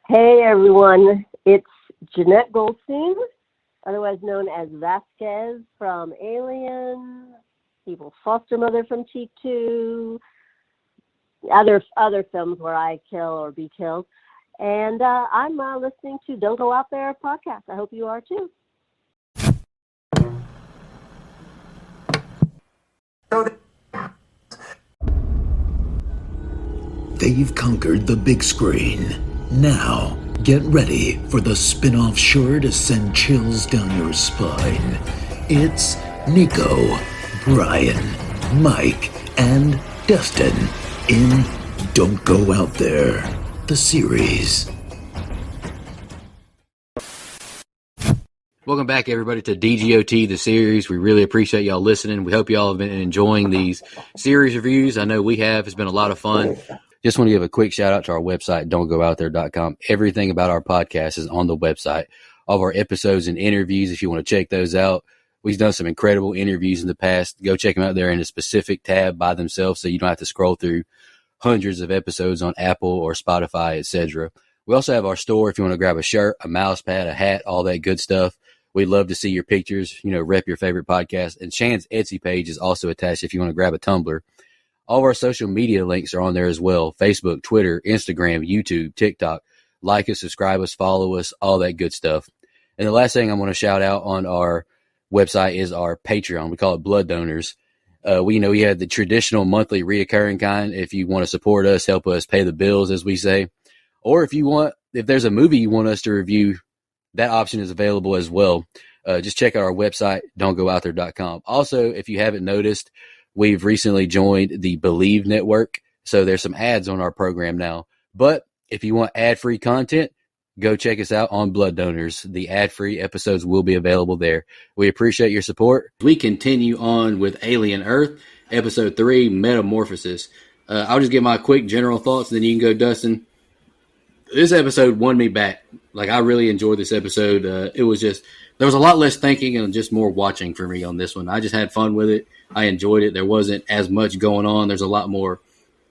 Hey everyone, it's Jeanette Goldstein, otherwise known as Vasquez from Alien, People's Foster Mother from Cheek 2, other films where I kill or be killed. And I'm listening to Don't Go Out There podcast. I hope you are too. They've conquered the big screen. Now, get ready for the spin-off sure to send chills down your spine. It's Nico, Brian, Mike, and Dustin in Don't Go Out There, the series. Welcome back, everybody, to DGOT, the series. We really appreciate y'all listening. We hope y'all have been enjoying these series reviews. I know we have. It's been a lot of fun. Just want to give a quick shout out to our website, don'tgoouthere.com. Everything about our podcast is on the website. All of our episodes and interviews, if you want to check those out. We've done some incredible interviews in the past. Go check them out there in a specific tab by themselves so you don't have to scroll through hundreds of episodes on Apple or Spotify, etc. We also have our store if you want to grab a shirt, a mouse pad, a hat, all that good stuff. We'd love to see your pictures, rep your favorite podcast. And Shan's Etsy page is also attached if you want to grab a tumbler. All of our social media links are on there as well. Facebook, Twitter, Instagram, YouTube, TikTok. Like us, subscribe us, follow us, all that good stuff. And the last thing I want to shout out on our website is our Patreon. We call it Blood Donors. We have the traditional monthly reoccurring kind. If you want to support us, help us pay the bills, as we say. Or if there's a movie you want us to review, that option is available as well. Just check out our website, don'tgoouthere.com. Also, if you haven't noticed, we've recently joined the Believe Network, so there's some ads on our program now. But if you want ad-free content, go check us out on Blood Donors. The ad-free episodes will be available there. We appreciate your support. We continue on with Alien Earth, Episode 3, Metamorphosis. I'll just give my quick general thoughts, and then you can go, Dustin. This episode won me back. I really enjoyed this episode. There was a lot less thinking and just more watching for me on this one. I just had fun with it. I enjoyed it. There wasn't as much going on. There's a lot more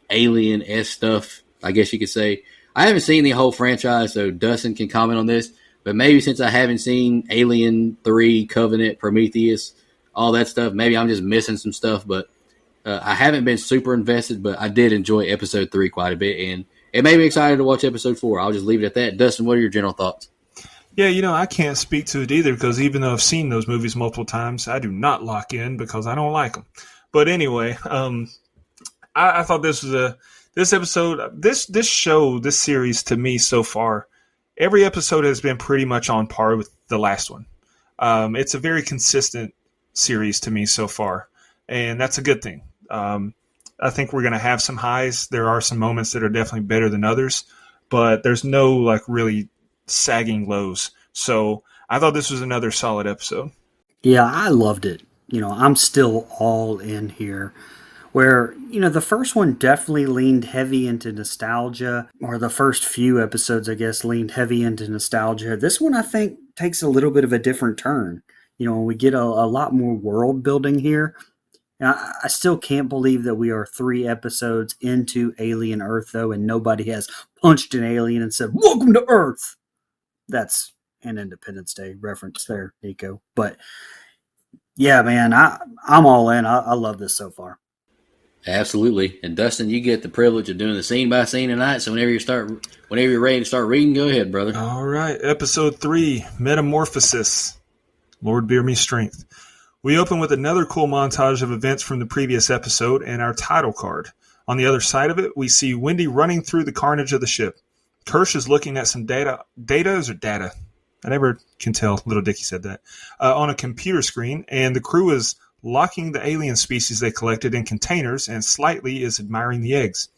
Alien-esque stuff, I guess you could say. I haven't seen the whole franchise, so Dustin can comment on this. But maybe since I haven't seen Alien 3, Covenant, Prometheus, all that stuff, maybe I'm just missing some stuff. But I haven't been super invested, but I did enjoy Episode 3 quite a bit. And it made me excited to watch Episode 4. I'll just leave it at that. Dustin, what are your general thoughts? Yeah, I can't speak to it either because even though I've seen those movies multiple times, I do not lock in because I don't like them. But anyway, I thought this episode, this series to me so far, every episode has been pretty much on par with the last one. It's a very consistent series to me so far, and that's a good thing. I think we're going to have some highs. There are some moments that are definitely better than others, but there's no really sagging lows. So I thought this was another solid episode. Yeah, I loved it. I'm still all in here. Where, the first one definitely leaned heavy into nostalgia, or the first few episodes, I guess, leaned heavy into nostalgia. This one, I think, takes a little bit of a different turn. We get a lot more world building here. And I still can't believe that we are 3 episodes into Alien Earth, though, and nobody has punched an alien and said, "Welcome to Earth." That's an Independence Day reference there, Nico. But, yeah, man, I'm all in. I love this so far. Absolutely. And Dustin, you get the privilege of doing the scene by scene tonight. So whenever you're ready to start reading, go ahead, brother. All right. Episode 3, Metamorphosis. Lord bear me strength. We open with another cool montage of events from the previous episode and our title card. On the other side of it, we see Wendy running through the carnage of the ship. Kirsch is looking at some data. Data? I never can tell. Little Dicky said that. On a computer screen, and the crew is locking the alien species they collected in containers and slightly is admiring the eggs.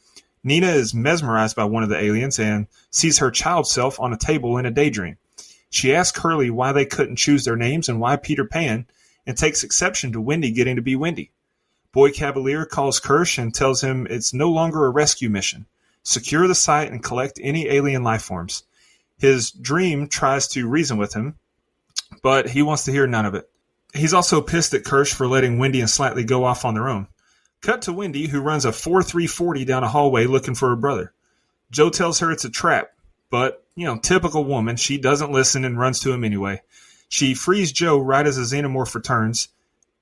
Nina is mesmerized by one of the aliens and sees her child self on a table in a daydream. She asks Hurley why they couldn't choose their names and why Peter Pan, and takes exception to Wendy getting to be Wendy. Boy Cavalier calls Kirsch and tells him it's no longer a rescue mission. Secure the site and collect any alien life forms. His dream tries to reason with him, but he wants to hear none of it. He's also pissed at Kirsch for letting Wendy and Slightly go off on their own. Cut to Wendy, who runs a 4-3-40 down a hallway looking for her brother. Joe tells her it's a trap, but typical woman, she doesn't listen and runs to him anyway. She frees Joe right as the xenomorph returns.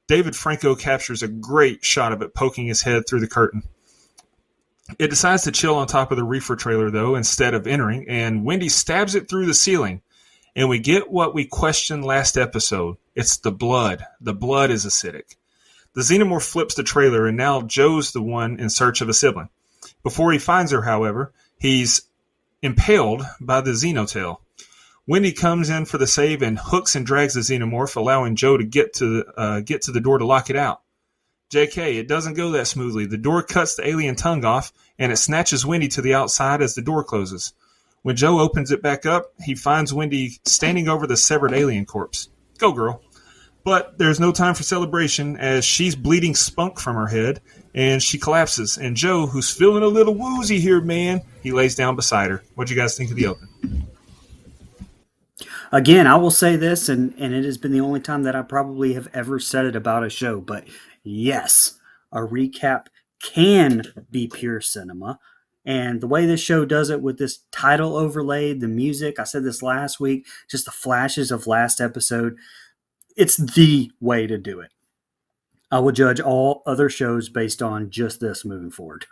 David Franco captures a great shot of it poking his head through the curtain. It decides to chill on top of the reefer trailer, though, instead of entering, and Wendy stabs it through the ceiling. And we get what we questioned last episode. It's the blood. The blood is acidic. The xenomorph flips the trailer, and now Joe's the one in search of a sibling. Before he finds her, however, he's impaled by the xenotail. Wendy comes in for the save and hooks and drags the xenomorph, allowing Joe to get to the door to lock it out. JK, it doesn't go that smoothly. The door cuts the alien tongue off, and it snatches Wendy to the outside as the door closes. When Joe opens it back up, he finds Wendy standing over the severed alien corpse. Go, girl. But there's no time for celebration as she's bleeding spunk from her head, and she collapses. And Joe, who's feeling a little woozy here, man, he lays down beside her. What'd you guys think of the open? Again, I will say this, and it has been the only time that I probably have ever said it about a show, but yes, a recap can be pure cinema. And the way this show does it with this title overlaid, the music, I said this last week, just the flashes of last episode, it's the way to do it. I will judge all other shows based on just this moving forward.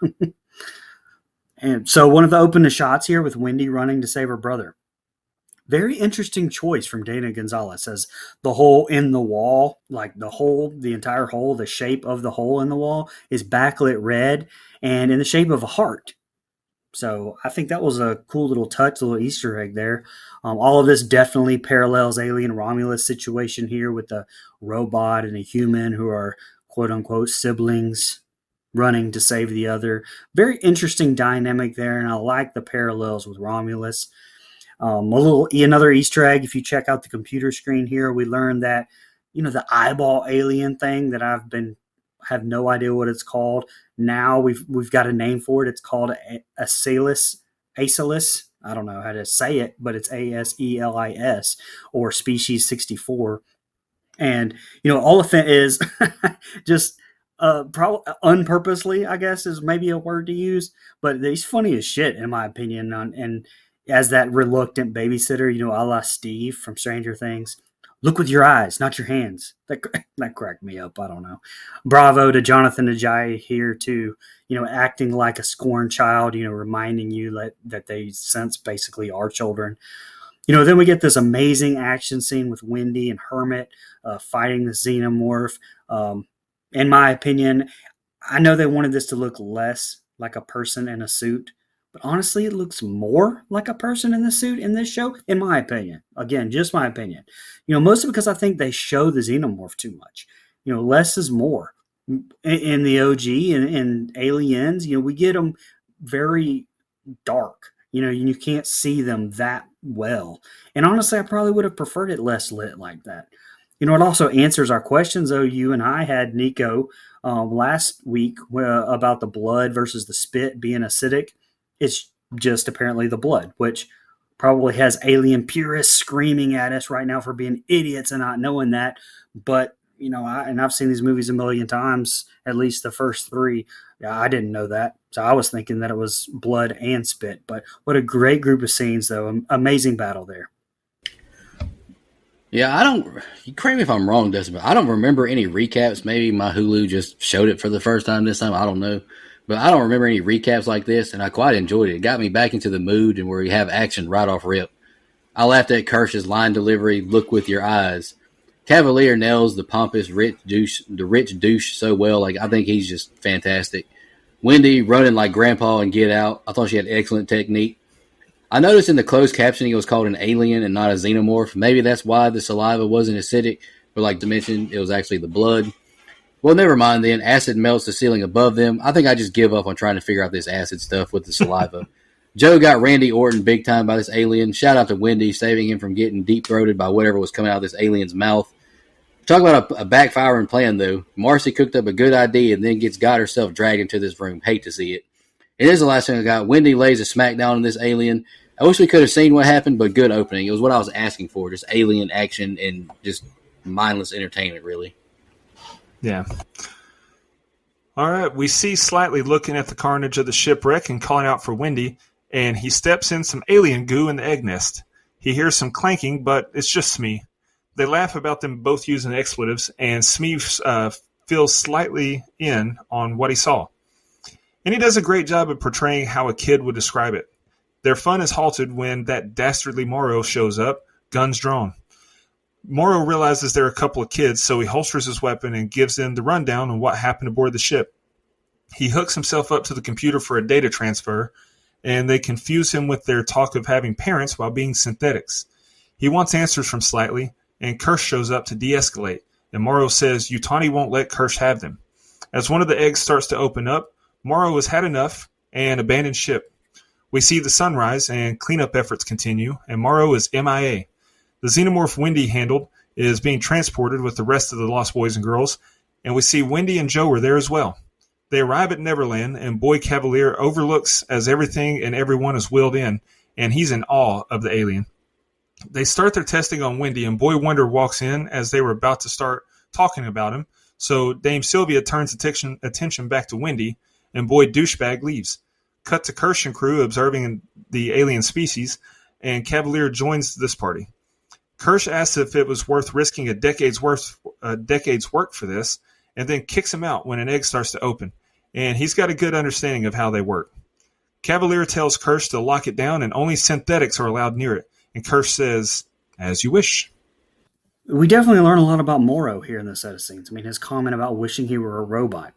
And so one of the opening shots here with Wendy running to save her brother. Very interesting choice from Dana Gonzalez as the hole in the wall, like the entire hole, the shape of the hole in the wall is backlit red and in the shape of a heart. So I think that was a cool little touch, a little Easter egg there. All of this definitely parallels Alien Romulus situation here with the robot and a human who are quote unquote siblings running to save the other. Very interesting dynamic there, and I like the parallels with Romulus. Another Easter egg, if you check out the computer screen here, we learned that, the eyeball alien thing that have no idea what it's called. Now we've got a name for it. It's called Asalis. I don't know how to say it, but it's ASELIS or Species 64. And, Oliphant is just probably unpurposely, I guess, is maybe a word to use, but he's funny as shit, in my opinion. And as that reluctant babysitter, a la Steve from Stranger Things. Look with your eyes, not your hands. That cracked me up. I don't know. Bravo to Jonathan Ajayi here too. Acting like a scorned child. Reminding you that they sense basically are children. Then we get this amazing action scene with Wendy and Hermit fighting the xenomorph. In my opinion, I know they wanted this to look less like a person in a suit. But honestly, it looks more like a person in the suit in this show, in my opinion. Again, just my opinion. Mostly because I think they show the xenomorph too much. Less is more. In the OG and Aliens, we get them very dark. You can't see them that well. And honestly, I probably would have preferred it less lit like that. It also answers our questions, though. You and I had Nico last week about the blood versus the spit being acidic. It's just apparently the blood, which probably has alien purists screaming at us right now for being idiots and not knowing that. But, I've seen these movies a million times, at least the first three. Yeah, I didn't know that. So I was thinking that it was blood and spit. But what a great group of scenes, though. Amazing battle there. Yeah, you correct me if I'm wrong, Dustin, but I don't remember any recaps. Maybe my Hulu just showed it for the first time this time. I don't know. But I don't remember any recaps like this, and I quite enjoyed it. It got me back into the mood and where you have action right off rip. I laughed at Kirsch's line delivery, look with your eyes. Cavalier nails the pompous rich douche so well. I think he's just fantastic. Wendy running like grandpa and Get Out. I thought she had excellent technique. I noticed in the closed captioning it was called an alien and not a xenomorph. Maybe that's why the saliva wasn't acidic, but like to mention, it was actually the blood. Well, never mind then. Acid melts the ceiling above them. I think I just give up on trying to figure out this acid stuff with the saliva. Joe got Randy Orton big time by this alien. Shout out to Wendy, saving him from getting deep-throated by whatever was coming out of this alien's mouth. Talk about a backfiring plan, though. Marcy cooked up a good idea and then gets God herself dragged into this room. Hate to see it. It is the last thing I got. Wendy lays a smackdown on this alien. I wish we could have seen what happened, but good opening. It was what I was asking for, just alien action and just mindless entertainment, really. Yeah. All right. We see Slightly looking at the carnage of the shipwreck and calling out for Wendy. and he steps in some alien goo in the egg nest. He hears some clanking, but it's just Smee. They laugh about them both using expletives, and Smee feels slightly in on what he saw. And he does a great job of portraying how a kid would describe it. Their fun is halted when that dastardly Morrow shows up, guns drawn. Morrow realizes they're a couple of kids, so he holsters his weapon and gives them the rundown on what happened aboard the ship. He hooks himself up to the computer for a data transfer, and they confuse him with their talk of having parents while being synthetics. He wants answers from Slightly, and Kirsch shows up to de-escalate, and Morrow says Yutani won't let Kirsch have them. As one of the eggs starts to open up, Morrow has had enough and abandons ship. We see the sunrise, and cleanup efforts continue, and Morrow is MIA. The xenomorph Wendy handled is being transported with the rest of the lost boys and girls, and we see Wendy and Joe are there as well. They arrive at Neverland, and Boy Cavalier overlooks as everything and everyone is wheeled in, and he's in awe of the alien. They start their testing on Wendy, and Boy Wonder walks in as they were about to start talking about him, so Dame Sylvia turns attention back to Wendy, and Boy Douchebag leaves. Cut to Kirsch and crew observing the alien species, and Cavalier joins this party. Kirsch asks if it was worth risking a decade's work for this, and then kicks him out when an egg starts to open, and he's got a good understanding of how they work. Cavalier tells Kirsch to lock it down, and only synthetics are allowed near it, and Kirsch says, "As you wish." We definitely learn a lot about Morrow here in this set of scenes. I mean, his comment about wishing he were a robot.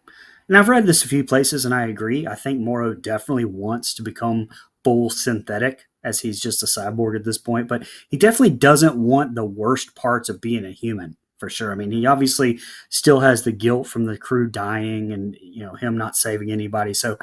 And I've read this a few places, and I agree. I think Morrow definitely wants to become full synthetic, as he's just a cyborg at this point, but he definitely doesn't want the worst parts of being a human, for sure. I mean, he obviously still has the guilt from the crew dying and, him not saving anybody. So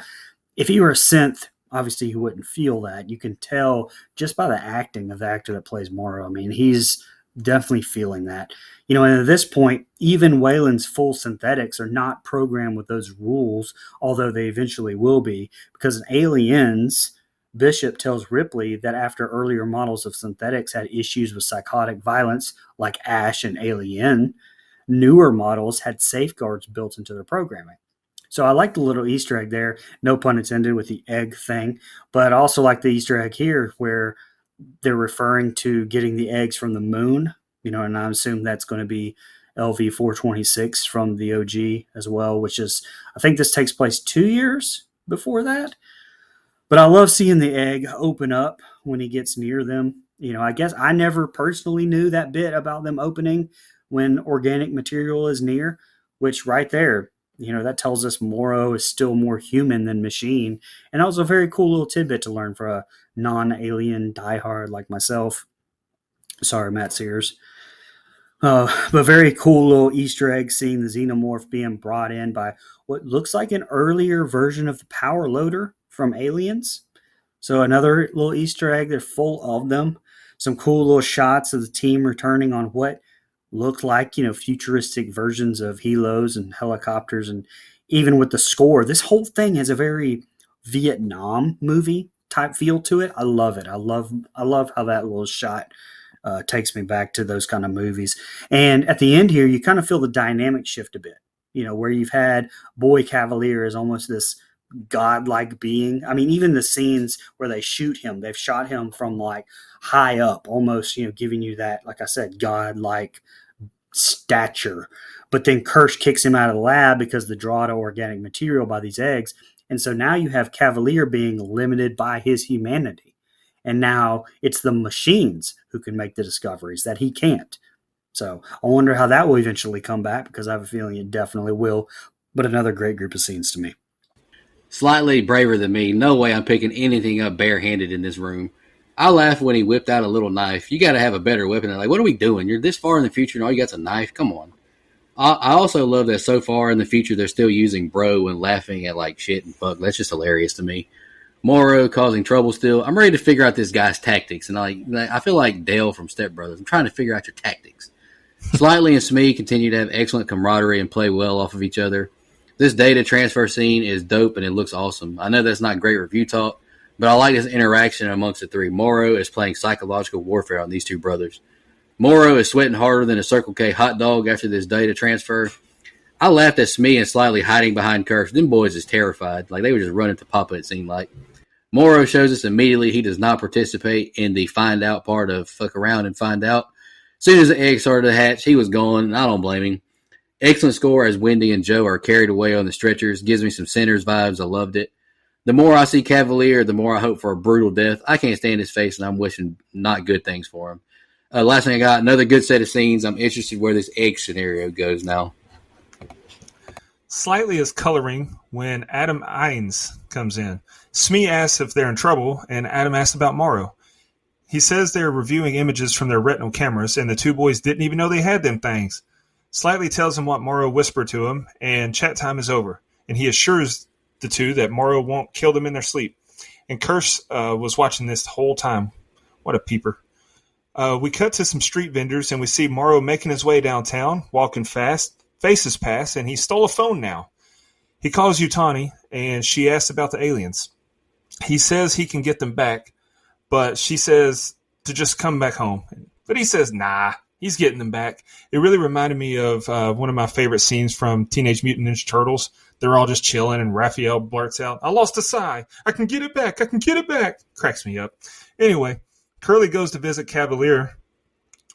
if he were a synth, obviously he wouldn't feel that. You can tell just by the acting of the actor that plays Morrow. I mean, he's definitely feeling that. And at this point, even Wayland's full synthetics are not programmed with those rules, although they eventually will be, because in Aliens, Bishop tells Ripley that after earlier models of synthetics had issues with psychotic violence, like Ash and Alien, newer models had safeguards built into their programming. So I like the little Easter egg there, no pun intended with the egg thing, but I also like the Easter egg here where they're referring to getting the eggs from the moon, and I assume that's going to be LV-426 from the OG as well, which is, I think this takes place 2 years before that. But I love seeing the egg open up when he gets near them. I guess I never personally knew that bit about them opening when organic material is near, which right there, that tells us Morrow is still more human than machine. And that was a very cool little tidbit to learn for a non-alien diehard like myself. Sorry, Matt Sears. But very cool little Easter egg seeing the xenomorph being brought in by what looks like an earlier version of the power loader from Aliens. So another little Easter egg. They're full of them. Some cool little shots of the team returning on what looked like, futuristic versions of helos and helicopters. And even with the score, this whole thing has a very Vietnam movie type feel to it. I love it. I love how that little shot takes me back to those kind of movies. And at the end here, you kind of feel the dynamic shift a bit, where you've had Boy Cavalier as almost this godlike being. I mean, even the scenes where they shoot him, they've shot him from like high up, almost, giving you that, like I said, godlike stature. But then Kirsch kicks him out of the lab because the draw to organic material by these eggs. And so now you have Cavalier being limited by his humanity. And now it's the machines who can make the discoveries that he can't. So I wonder how that will eventually come back, because I have a feeling it definitely will. But another great group of scenes to me. Slightly braver than me. No way I'm picking anything up barehanded in this room. I laughed when he whipped out a little knife. You got to have a better weapon. Like, what are we doing? You're this far in the future and all you got's a knife? Come on. I also love that so far in the future they're still using bro and laughing at like shit and fuck. That's just hilarious to me. Morrow causing trouble still. I'm ready to figure out this guy's tactics. And I feel like Dale from Step Brothers. I'm trying to figure out your tactics. Slightly and Smee continue to have excellent camaraderie and play well off of each other. This data transfer scene is dope and it looks awesome. I know that's not great review talk, but I like this interaction amongst the three. Morrow is playing psychological warfare on these two brothers. Morrow is sweating harder than a Circle K hot dog after this data transfer. I laughed at Smee and Slightly hiding behind Kirsch. Them boys is terrified. Like they were just running to Papa, it seemed like. Morrow shows us immediately he does not participate in the find out part of fuck around and find out. As soon as the egg started to hatch, he was gone, and I don't blame him. Excellent score as Wendy and Joe are carried away on the stretchers. Gives me some Sinners vibes. I loved it. The more I see Cavalier, the more I hope for a brutal death. I can't stand his face, and I'm wishing not good things for him. Last thing I got, another good set of scenes. I'm interested where this egg scenario goes now. Slightly is coloring when Adam Ines comes in. Smee asks if they're in trouble, and Adam asks about Morrow. He says they're reviewing images from their retinal cameras, and the two boys didn't even know they had them things. Slightly tells him what Morrow whispered to him, and chat time is over. And he assures the two that Morrow won't kill them in their sleep. And Curse was watching this the whole time. What a peeper. We cut to some street vendors, and we see Morrow making his way downtown, walking fast. Faces pass, and he stole a phone now. He calls Yutani, and she asks about the aliens. He says he can get them back, but she says to just come back home. But he says, nah, he's getting them back. It really reminded me of one of my favorite scenes from Teenage Mutant Ninja Turtles. They're all just chilling, and Raphael blurts out, I lost a sigh. I can get it back. I can get it back. Cracks me up. Anyway, Curly goes to visit Cavalier,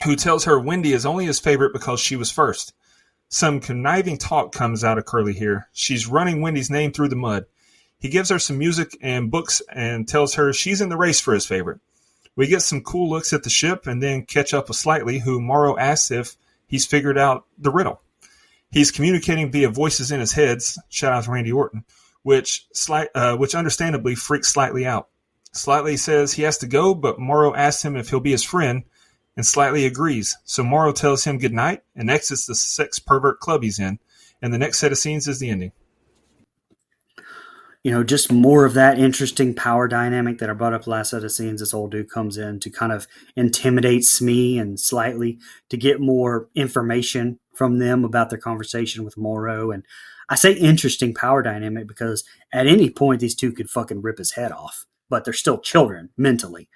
who tells her Wendy is only his favorite because she was first. Some conniving talk comes out of Curly here. She's running Wendy's name through the mud. He gives her some music and books and tells her she's in the race for his favorite. We get some cool looks at the ship and then catch up with Slightly, who Morrow asks if he's figured out the riddle. He's communicating via voices in his head, shout out to Randy Orton, which understandably freaks Slightly out. Slightly says he has to go, but Morrow asks him if he'll be his friend, and Slightly agrees. So Morrow tells him goodnight and exits the sex pervert club he's in. And the next set of scenes is the ending. You know, just more of that interesting power dynamic that I brought up last set of scenes. This old dude comes in to kind of intimidate Smee and Slightly to get more information from them about their conversation with Morrow. And I say interesting power dynamic because at any point these two could fucking rip his head off, but they're still children mentally.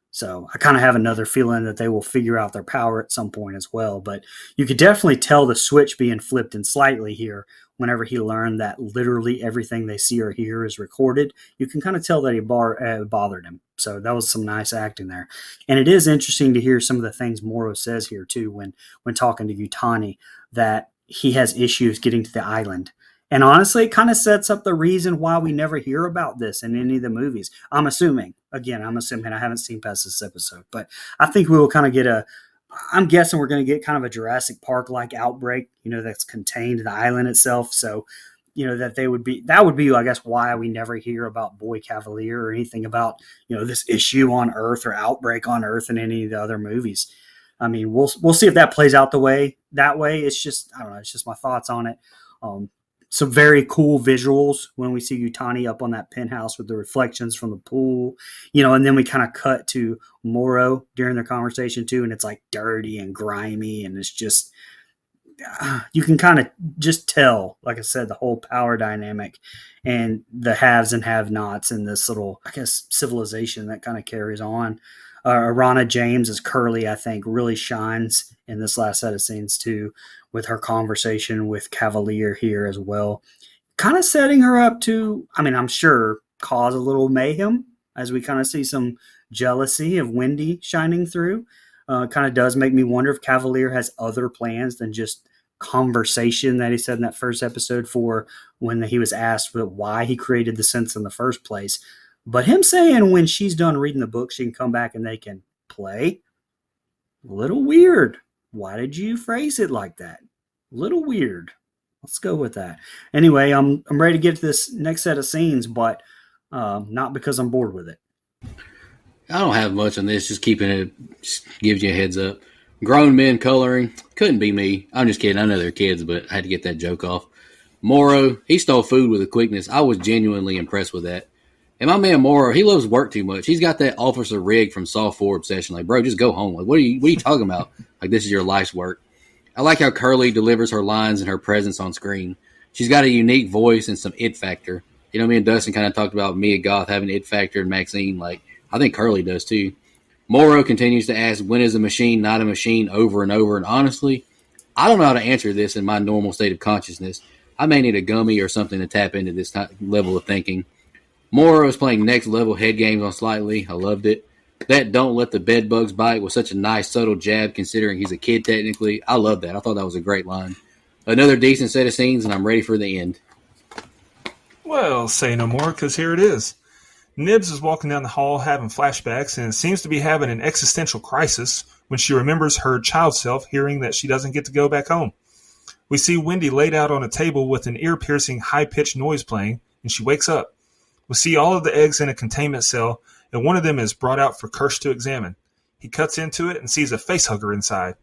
So I kind of have another feeling that they will figure out their power at some point as well. But you could definitely tell the switch being flipped in Slightly here whenever he learned that literally everything they see or hear is recorded. You can kind of tell that he bothered him. So that was some nice acting there. And it is interesting to hear some of the things Morrow says here too when talking to Yutani, that he has issues getting to the island. And honestly, it kind of sets up the reason why we never hear about this in any of the movies. I'm assuming. I haven't seen past this episode. But I think we will kind of get I'm guessing we're going to get kind of a Jurassic Park-like outbreak, that's contained to the island itself. So, that would be, I guess, why we never hear about Boy Cavalier or anything about, this issue on Earth or outbreak on Earth in any of the other movies. I mean, we'll see if that plays out that way. It's just, I don't know. It's just my thoughts on it. Some very cool visuals when we see Yutani up on that penthouse with the reflections from the pool, and then we kind of cut to Morrow during their conversation too. And it's like dirty and grimy. And it's just, you can kind of just tell, like I said, the whole power dynamic and the haves and have nots in this little, I guess, civilization that kind of carries on. Arana James as Curly, I think, really shines in this last set of scenes too, with her conversation with Cavalier here as well. Kind of setting her up to, I'm sure, cause a little mayhem as we kind of see some jealousy of Wendy shining through. Kind of does make me wonder if Cavalier has other plans than just conversation that he said in that first episode for when he was asked why he created the sense in the first place. But him saying when she's done reading the book, she can come back and they can play. A little weird. Why did you phrase it like that? A little weird. Let's go with that. Anyway, I'm ready to get to this next set of scenes, but not because I'm bored with it. I don't have much on this. Just keeping it, just gives you a heads up. Grown men coloring. Couldn't be me. I'm just kidding. I know they're kids, but I had to get that joke off. Morrow, he stole food with a quickness. I was genuinely impressed with that. And my man Morrow, he loves work too much. He's got that Officer Rig from Saw 4 obsession. Like, bro, just go home. Like, what are you talking about? Like, this is your life's work. I like how Curly delivers her lines and her presence on screen. She's got a unique voice and some it factor. Me and Dustin kind of talked about Mia Goth having it factor and Maxine. Like, I think Curly does too. Morrow continues to ask, when is a machine not a machine, over and over. And honestly, I don't know how to answer this in my normal state of consciousness. I may need a gummy or something to tap into this level of thinking. Mora was playing next level head games on Slightly. I loved it. That "don't let the bed bugs bite" was such a nice subtle jab considering he's a kid technically. I love that. I thought that was a great line. Another decent set of scenes, and I'm ready for the end. Well, say no more, because here it is. Nibs is walking down the hall having flashbacks and seems to be having an existential crisis when she remembers her child self hearing that she doesn't get to go back home. We see Wendy laid out on a table with an ear-piercing, high-pitched noise playing, and she wakes up. We see all of the eggs in a containment cell, and one of them is brought out for Kirsch to examine. He cuts into it and sees a facehugger inside.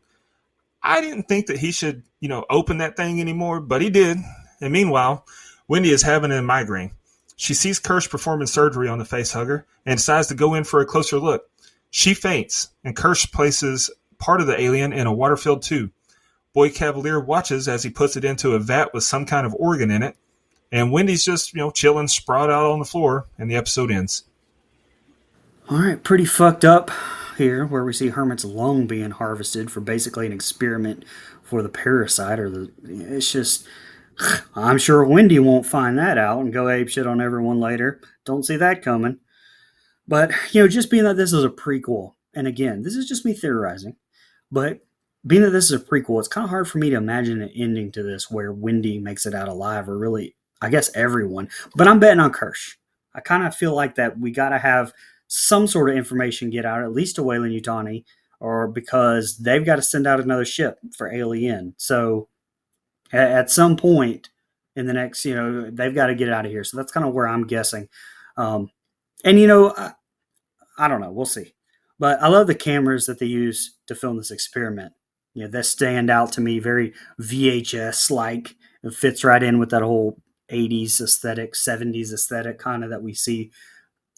I didn't think that he should, open that thing anymore, but he did. And meanwhile, Wendy is having a migraine. She sees Kirsch performing surgery on the facehugger and decides to go in for a closer look. She faints, and Kirsch places part of the alien in a water-filled tube. Boy Cavalier watches as he puts it into a vat with some kind of organ in it, and Wendy's just, chilling, sprawled out on the floor, and the episode ends. All right, pretty fucked up here, where we see Hermit's lung being harvested for basically an experiment for the parasite, it's just, I'm sure Wendy won't find that out and go ape shit on everyone later. Don't see that coming. But, just being that this is a prequel, and again, this is just me theorizing, but being that this is a prequel, it's kind of hard for me to imagine an ending to this where Wendy makes it out alive, or really, I guess, everyone. But I'm betting on Kirsch. I kind of feel like that we got to have some sort of information get out, at least to Weyland-Yutani, or because they've got to send out another ship for Alien. So at some point in the next, they've got to get out of here. So that's kind of where I'm guessing. And, I don't know. We'll see. But I love the cameras that they use to film this experiment. They stand out to me very VHS-like. It fits right in with that whole 80s aesthetic, 70s aesthetic kind of that we see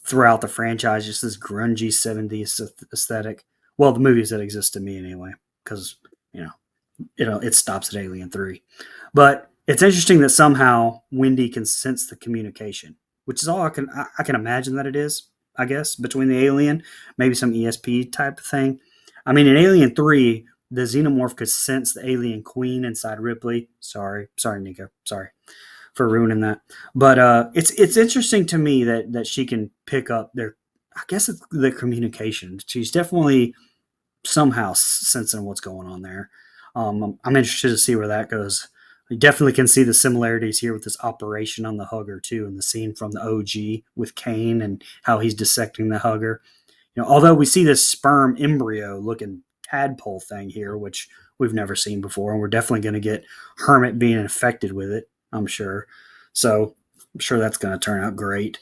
throughout the franchise, just this grungy 70s aesthetic. Well, the movies that exist to me anyway, because, it stops at Alien 3. But it's interesting that somehow Wendy can sense the communication, which is all I can imagine that it is, I guess, between the alien, maybe some ESP type of thing. I mean, in Alien 3, the xenomorph could sense the alien queen inside Ripley. Sorry, Nico. Sorry for ruining that. But it's interesting to me that she can pick up their communication. She's definitely somehow sensing what's going on there. I'm interested to see where that goes. You definitely can see the similarities here with this operation on the hugger too, and the scene from the OG with Kane and how he's dissecting the hugger. Although we see this sperm embryo looking tadpole thing here, which we've never seen before, and we're definitely going to get Hermit being infected with it, I'm sure. So I'm sure that's going to turn out great.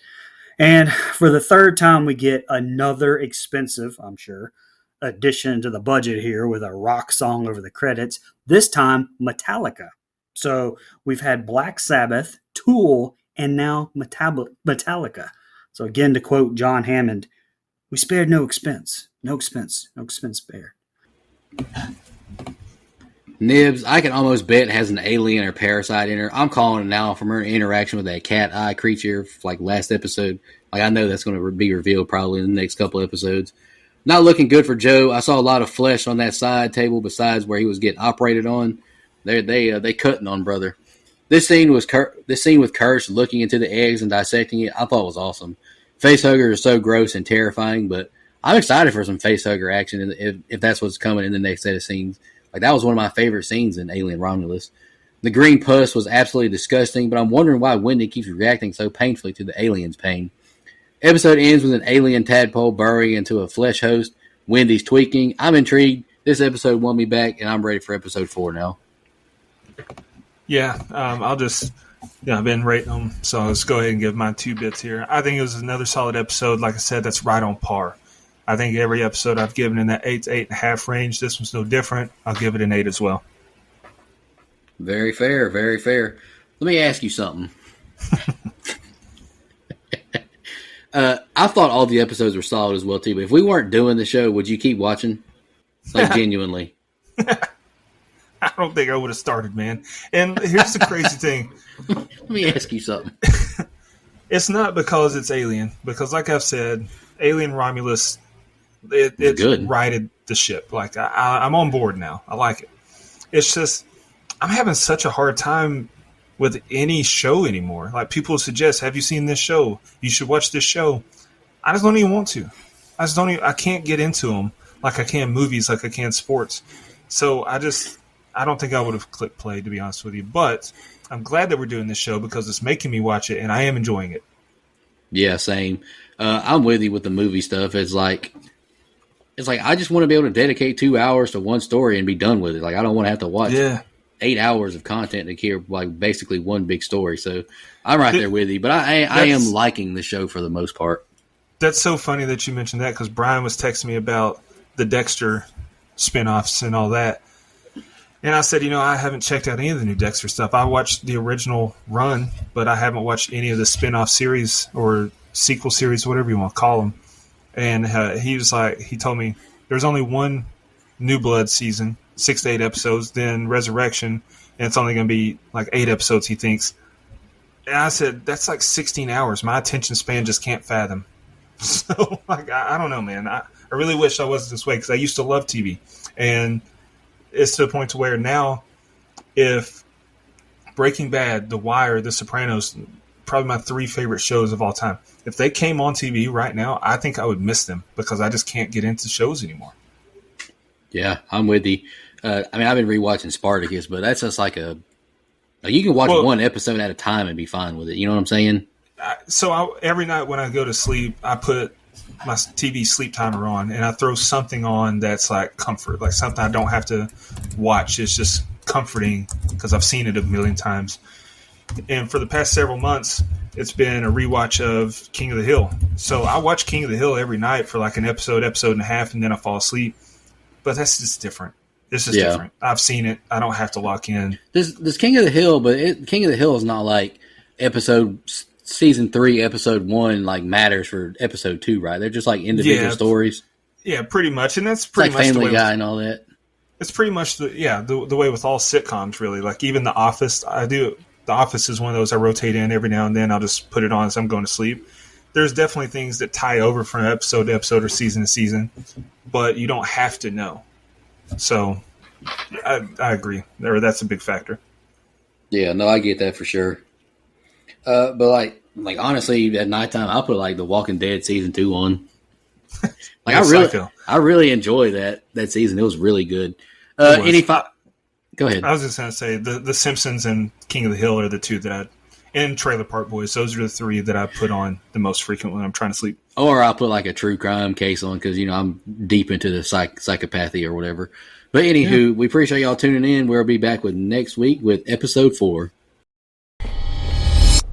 And for the third time, we get another expensive, I'm sure, addition to the budget here with a rock song over the credits, this time Metallica. So we've had Black Sabbath, Tool, and now Metallica. So again, to quote John Hammond, we spared no expense. No expense spared. Nibs, I can almost bet has an alien or parasite in her. I'm calling it now from her interaction with that cat eye creature like last episode. Like I know that's going to be revealed probably in the next couple episodes. Not looking good for Joe. I saw a lot of flesh on that side table besides where he was getting operated on. They cutting on brother. This scene with Kirsch looking into the eggs and dissecting it, I thought was awesome. Facehugger is so gross and terrifying, but I'm excited for some facehugger action if that's what's coming in the next set of scenes. Like that was one of my favorite scenes in Alien Romulus. The green pus was absolutely disgusting, but I'm wondering why Wendy keeps reacting so painfully to the alien's pain. Episode ends with an alien tadpole burrowing into a flesh host. Wendy's tweaking. I'm intrigued. This episode won me back, and I'm ready for episode 4 now. Yeah, I've been rating them, so let's go ahead and give my 2 bits here. I think it was another solid episode. Like I said, that's right on par. I think every episode I've given in that 8 to 8.5 range. This one's no different. I'll give it an 8 as well. Very fair, very fair. Let me ask you something. I thought all the episodes were solid as well, too. But if we weren't doing the show, would you keep watching? Like, genuinely. I don't think I would have started, man. And here's the crazy thing. Let me ask you something. It's not because it's Alien. Because, like I've said, Alien Romulus, it righted the ship. Like, I'm on board now. I like it. It's just, I'm having such a hard time with any show anymore. Like people suggest, have you seen this show? You should watch this show. I just don't even want to. I can't get into them like I can movies, like I can sports. So I don't think I would have clicked play, to be honest with you. But I'm glad that we're doing this show because it's making me watch it and I am enjoying it. Yeah, same. I'm with you with the movie stuff. It's like I just want to be able to dedicate 2 hours to one story and be done with it. Like I don't want to have to watch 8 hours of content to hear like basically one big story. So I'm right there with you. But I am liking the show for the most part. That's so funny that you mentioned that because Brian was texting me about the Dexter spinoffs and all that. And I said, I haven't checked out any of the new Dexter stuff. I watched the original run, but I haven't watched any of the spinoff series or sequel series, whatever you want to call them. And he told me there's only one New Blood season, 6 to 8 episodes, then Resurrection, and it's only going to be like 8 episodes, he thinks. And I said, that's like 16 hours. My attention span just can't fathom. So, like, I don't know, man. I really wish I wasn't this way because I used to love TV. And it's to the point to where now, if Breaking Bad, The Wire, The Sopranos, probably my 3 favorite shows of all time, if they came on TV right now, I think I would miss them because I just can't get into shows anymore. Yeah, I'm with you. I've been rewatching Spartacus, but that's just like you can watch one episode at a time and be fine with it. You know what I'm saying? Every night when I go to sleep, I put my TV sleep timer on and I throw something on that's like comfort, like something I don't have to watch. It's just comforting because I've seen it a million times. And for the past several months, it's been a rewatch of King of the Hill. So I watch King of the Hill every night for like an episode and a half, and then I fall asleep. But that's just different. This is different. I've seen it. I don't have to lock in. This King of the Hill, but King of the Hill is not like season 3, episode 1, like matters for episode 2, right? They're just like individual stories. Yeah, pretty much. And that's pretty like much Family Guy and all that. It's pretty much the way with all sitcoms, really. Like even The Office, The Office is one of those I rotate in every now and then. I'll just put it on as I'm going to sleep. There's definitely things that tie over from episode to episode or season to season, but you don't have to know. So I agree. That's a big factor. Yeah, no, I get that for sure. But like honestly, at nighttime, I'll put like The Walking Dead season 2 on. Like I really enjoy that season. It was really good. Go ahead. I was just going to say the Simpsons and King of the Hill are the 2 that and Trailer Park Boys. Those are the 3 that I put on the most frequently when I'm trying to sleep. Or I'll put like a true crime case on because I'm deep into the psychopathy or whatever. But anywho, we appreciate y'all tuning in. We'll be back with next week with episode 4.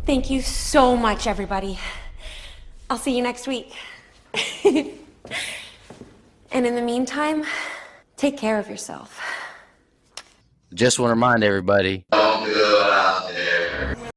Thank you so much, everybody. I'll see you next week. And in the meantime, take care of yourself. Just want to remind everybody,